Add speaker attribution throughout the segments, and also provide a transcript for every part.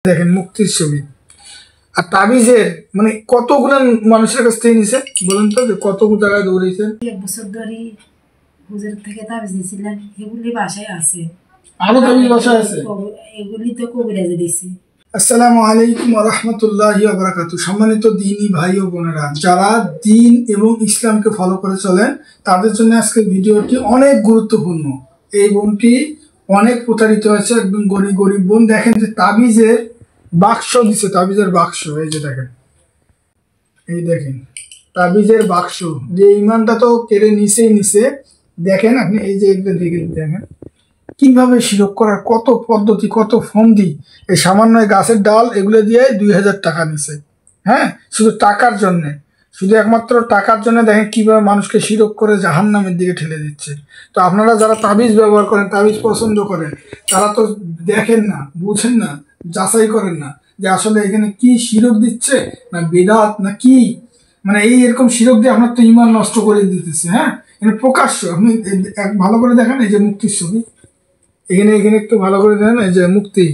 Speaker 1: দেখেন মুক্তির ছবি আর তাবিজের মানে কতগুলো মানুষের কাছ থেকে নিছে বলেন তো, যে কত জায়গায় দৌড়াইছেন।
Speaker 2: এক বছর ধরে হুজুর থেকে তাবিজ নিয়েছিলেন, এগুলি বাসায় আছে,
Speaker 1: আরো তাবিজ বাসায় আছে,
Speaker 2: এগুলি তো কবিরাজে দিয়েছে।
Speaker 1: আসসালামু আলাইকুম ওয়া রাহমাতুল্লাহি ওয়া বারাকাতুহু। সম্মানিত দ্বীনি ভাই ও বোনেরা, যারা দ্বীন এবং ইসলামকে ফলো করে চলেন তাদের জন্য আজকের ভিডিওটি অনেক গুরুত্বপূর্ণ। এই বোনটি অনেক প্রতারিত হয়েছে, একদম গরিব বোন। দেখেন যে তাবিজের বাক্স দিছে, তাবিজের বাক্স, এই যে দেখেন, এই দেখেন তাবিজের বাক্স, যে ইমানটা তো কেড়ে নিছে। দেখেন আপনি এই যে দেখেন কিভাবে শিরক করার কত পদ্ধতি, কত ফন্দি। এই সামান্য গাছের ডাল এগুলো দিয়ে 2000 টাকা নিছে। হ্যাঁ, শুধু টাকার জন্যে, শুধু একমাত্র টাকার জন্য দেখেন কিভাবে মানুষকে শিরক করে জাহান্নামের দিকে ঠেলে দিচ্ছে। তো আপনারা যারা তাবিজ ব্যবহার করেন, তাবিজ পছন্দ করেন, তারা তো দেখেন না, বুঝেন না, যাচাই করেন না যে আসলে এখানে কি শিরক দিচ্ছে, না বিদআত না কি। মানে এরকম শিরক দিয়ে আপনার তো ইমান নষ্ট করে দিতেছে। হ্যাঁ, এখানে প্রকাশ্য আপনি ভালো করে দেখেন, এই যে মুক্তির ছবি, এখানে একটু ভালো করে দেখেন, এই যে মুক্তি,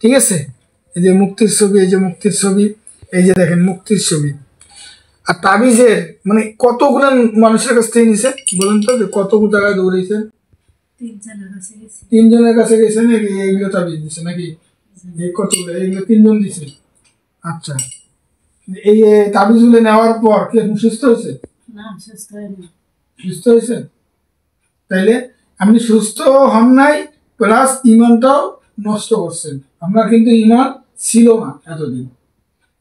Speaker 1: ঠিক আছে, এই যে মুক্তির ছবি, এই যে মুক্তির ছবি, এই যে দেখেন মুক্তির ছবি। আর তাবিজের মানে কতগুলো মানুষের কাছ থেকে নিছে বলেন তো, যে কত জায়গায় দৌড়াইছেন। 3 জনের কাছে গেছেন, এইগুলো তাবিজ দিছে নাকি? কতগুলো, এইগুলো 3 জন দিছে। আচ্ছা, এই তাবিজগুলো নেওয়ার পর কি আপনি সুস্থ হয়েছে?
Speaker 2: না, সুস্থ হয়নি।
Speaker 1: সুস্থ হয়েছে? তাইলে আপনি সুস্থ হন নাই, প্লাস ইমানটাও নষ্ট করছেন। আপনার কিন্তু ইমান ছিল না এতদিন।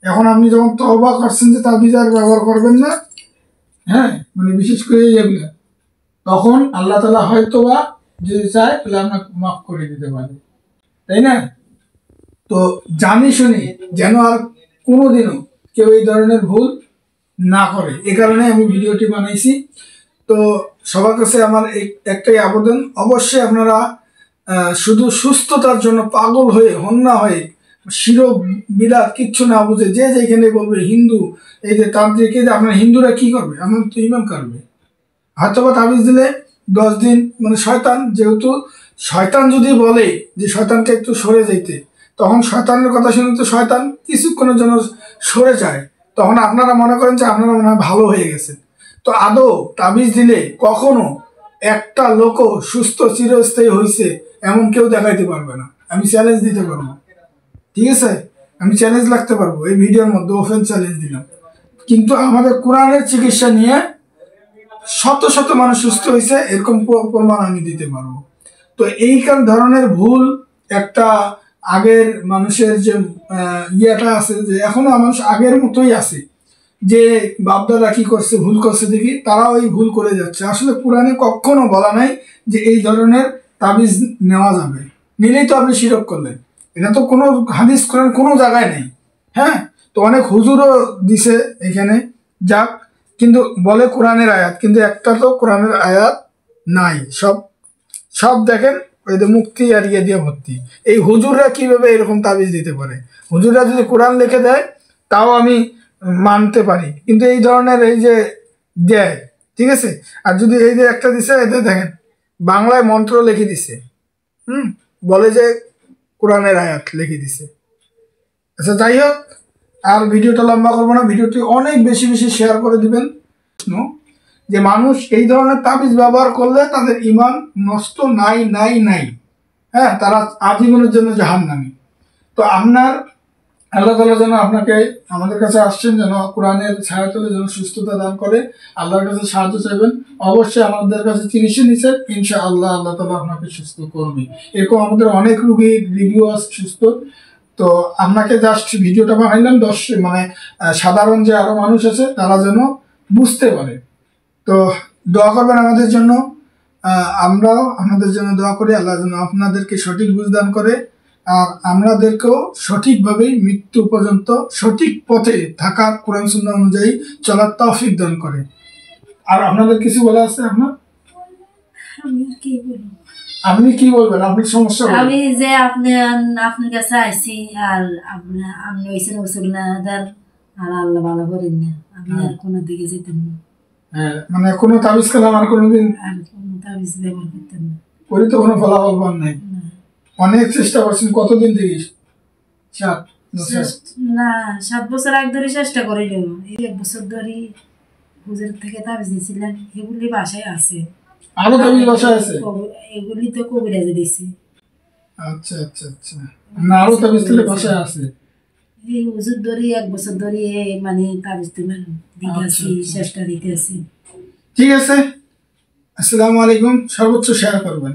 Speaker 1: এখন আপনি যখন তওবা করছেন যে তাবিজ আর ব্যবহার করবেন না, হ্যাঁ, মানে বিশেষ করে এগুলো, তখন আল্লাহ তাআলা হয়তোবা যদি চায় তাহলে আপনাকে মাফ করে দিতে পারে, তাই না? তো জানি শুনি যেন আর কোনোদিনও কেউ এই ধরনের ভুল না করে, এ কারণে আমি ভিডিওটি বানাইছি। তো সবার কাছে আমার একটাই আবেদন, অবশ্যই আপনারা শুধু সুস্থতার জন্য পাগল হয়ে হন না, হয়ে শিরক বিদাত কিচ্ছু না বুঝে যে যেখানে বলবে হিন্দু, এই যে তান্ত্রিক, এই যে আপনার হিন্দুরা কি করবে, আমার তো ইমান কাটবে। হয়তোবা তাবিজ দিলে 10 দিন, মানে শয়তান, যেহেতু শয়তান যদি বলে যে শয়তানকে একটু সরে যাইতে, তখন শয়তানের কথা শুনে তো শয়তান কিছুক্ষণের জন্য সরে যায়, তখন আপনারা মনে করেন যে আপনারা মনে হয় ভালো হয়ে গেছেন। তো আদৌ তাবিজ দিলে কখনো একটা লোকও সুস্থ চিরস্থায়ী হয়েছে এমন কেউ দেখাইতে পারবে না। আমি চ্যালেঞ্জ দিতে পারবো, ঠিক আছে, আমি চ্যালেঞ্জ রাখতে পারবো, এই ভিডিওর মধ্যে ওপেন চ্যালেঞ্জ দিলাম। কিন্তু আমাদের কোরআনের চিকিৎসা নিয়ে শত শত মানুষ সুস্থ হয়েছে, এরকম প্রমাণ আমি দিতে পারবো। তো এই ধরনের ভুল একটা আগের মানুষের যে ইয়েটা আছে, যে এখনো মানুষ আগের মতোই আছে, যে বাপদাদা কি করছে, ভুল করছে দেখি তারা ওই ভুল করে যাচ্ছে। আসলে কোরআনে কখনো বলা নাই যে এই ধরনের তাবিজ নেওয়া যাবে, নিলেই তো আপনি শিরক করলেন। এটা তো কোনো হাদিস কোরআন কোনো জায়গায় নেই। হ্যাঁ, তো অনেক হুজুরও দিছে এখানে, যাক, কিন্তু বলে কোরআনের আয়াত, কিন্তু একটা তো কোরআনের আয়াত নাই। সব দেখেন ওই যে মুক্তি আর ইয়ে দিয়ে ভর্তি। এই হুজুররা কিভাবে এরকম তাবিজ দিতে পারে? হুজুররা যদি কোরআন লিখে দেয় তাও আমি মানতে পারি, কিন্তু এই ধরনের এই যে দেয়, ঠিক আছে। আর যদি এই যে একটা দিছে, এতে দেখেন বাংলায় মন্ত্র লিখে দিছে, বলে যে কোরআনের আয়াত লিখে দিছে। আচ্ছা, যাই হোক, আর ভিডিওটা লম্বা করবো না, ভিডিওটি অনেক বেশি শেয়ার করে দিবেন। যে মানুষ এই ধরনের তাবিজ ব্যবহার করলে তাদের ইমান নষ্ট নাই, হ্যাঁ, তারা আজীবনের জন্য জাহান্নামী। তো আপনার আল্লাহ তাআলা যেন আপনাকে, আমাদের কাছে আসছেন যেন কোরআনের ছায়াতলে যেন সুস্থতা দান করে, আল্লাহর কাছে সাহায্য চাইবেন। অবশ্যই আমাদের কাছে চিকিৎসা নিচ্ছেন, ইনশাআল্লাহ আল্লাহ তাআলা আপনাকে সুস্থ করবে। এরকম আমাদের অনেক রোগীর রিভিউ আছে সুস্থ। তো আপনাকে জাস্ট ভিডিওটা বানাইলাম, মানে সাধারণ যে আরো মানুষ আছে তারা যেন বুঝতে পারে। তো দোয়া করবেন আমাদের জন্য, আমরাও আপনাদের জন্য দোয়া করি, আল্লাহ যেন আপনাদেরকে সঠিক বুঝ দান করে, আর আমাদেরকেও সঠিকভাবে মৃত্যু পর্যন্ত সঠিক পথে থাকার, কোরআন সুন্নাহ অনুযায়ী চলার তৌফিক দান করে। আর আপনাদের কিছু বলা আছে? আপনি কি বলবেন? আপনার সমস্যা?
Speaker 2: আমি যে আপনার কাছে আইছি, আর আপনি হয়েছেন ওসুল্লাদার, আর আল্লাহ ভালো করেন না, আমি আর কোনো দিকে যেতাম না।
Speaker 1: হ্যাঁ, মানে কোনো তাবিজ কালাম আর কোনোদিন
Speaker 2: তাবিজ ব্যবহার করতেন না,
Speaker 1: করি তো কোনো ফলাফল পান নাই। অনেক চেষ্টা করছেন, কতদিন থেকে? 7 না 7?
Speaker 2: না 7 বছর আগে ধরে চেষ্টা করিলাম, এই 1 বছর ধরে হুজুর থেকে তাবিজ দিয়েছিলেন, এগুলি বাসায় আছে।
Speaker 1: আরো তাবিজ বাসায় আছে?
Speaker 2: এগুলি তো কবিরাজে দিছে।
Speaker 1: আচ্ছা আচ্ছা আচ্ছা, না আরো তাবিজ তাহলে বাসায় আছে?
Speaker 2: এই হুজুর ধরে 1 বছর ধরে মানে তাবিজ দিবেন দিতেছি, চেষ্টা দিতেছি।
Speaker 1: ঠিক আছে, আসসালামু আলাইকুম। সর্বোচ্চ শেয়ার করবেন।